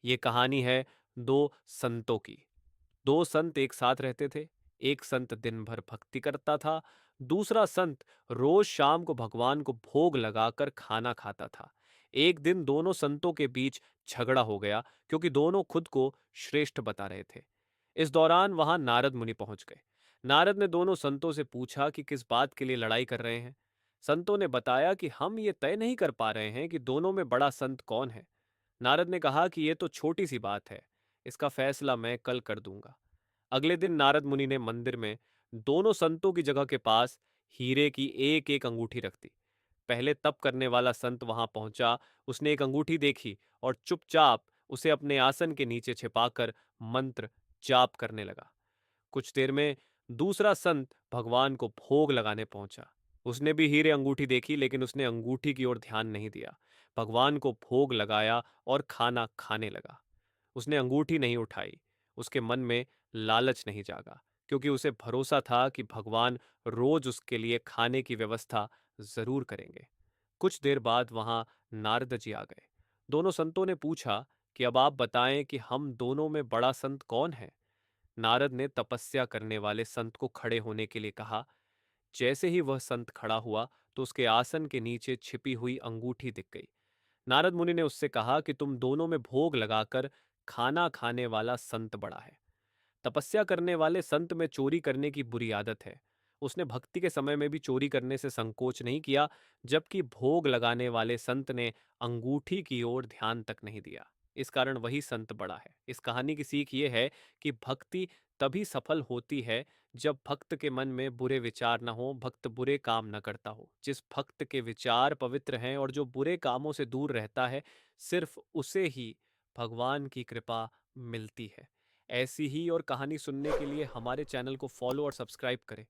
ये कहानी है दो संतों की। दो संत एक साथ रहते थे। एक संत दिन भर भक्ति करता था, दूसरा संत रोज शाम को भगवान को भोग लगाकर खाना खाता था। एक दिन दोनों संतों के बीच झगड़ा हो गया, क्योंकि दोनों खुद को श्रेष्ठ बता रहे थे। इस दौरान वहां नारद मुनि पहुंच गए। नारद ने दोनों संतों से पूछा कि किस बात के लिए लड़ाई कर रहे हैं। संतों ने बताया कि हम ये तय नहीं कर पा रहे हैं कि दोनों में बड़ा संत कौन है। नारद ने कहा कि यह तो छोटी सी बात है, इसका फैसला मैं कल कर दूंगा। अगले दिन नारद मुनि ने मंदिर में दोनों संतों की जगह के पास हीरे की एक एक अंगूठी रख दी। पहले तप करने वाला संत वहां पहुंचा। उसने एक अंगूठी देखी और चुपचाप उसे अपने आसन के नीचे छिपाकर मंत्र जाप करने लगा। कुछ देर में दूसरा संत भगवान को भोग लगाने पहुंचा। उसने भी हीरे अंगूठी देखी, लेकिन उसने अंगूठी की ओर ध्यान नहीं दिया। भगवान को भोग लगाया और खाना खाने लगा। उसने अंगूठी नहीं उठाई। उसके मन में लालच नहीं जागा, क्योंकि उसे भरोसा था कि भगवान रोज उसके लिए खाने की व्यवस्था जरूर करेंगे। कुछ देर बाद वहां नारद जी आ गए। दोनों संतों ने पूछा कि अब आप बताएं कि हम दोनों में बड़ा संत कौन है। नारद ने तपस्या करने वाले संत को खड़े होने के लिए कहा। जैसे ही वह संत खड़ा हुआ तो उसके आसन के नीचे छिपी हुई अंगूठी दिख गई। नारद मुनि ने उससे कहा कि तुम दोनों में भोग लगाकर खाना खाने वाला संत बड़ा है। तपस्या करने वाले संत में चोरी करने की बुरी आदत है। उसने भक्ति के समय में भी चोरी करने से संकोच नहीं किया, जबकि भोग लगाने वाले संत ने अंगूठी की ओर ध्यान तक नहीं दिया। इस कारण वही संत बड़ा है। इस कहानी की सीख ये है कि भक्ति तभी सफल होती है जब भक्त के मन में बुरे विचार न हो, भक्त बुरे काम न करता हो। जिस भक्त के विचार पवित्र हैं और जो बुरे कामों से दूर रहता है, सिर्फ उसे ही भगवान की कृपा मिलती है। ऐसी ही और कहानी सुनने के लिए हमारे चैनल को फॉलो और सब्सक्राइब करें।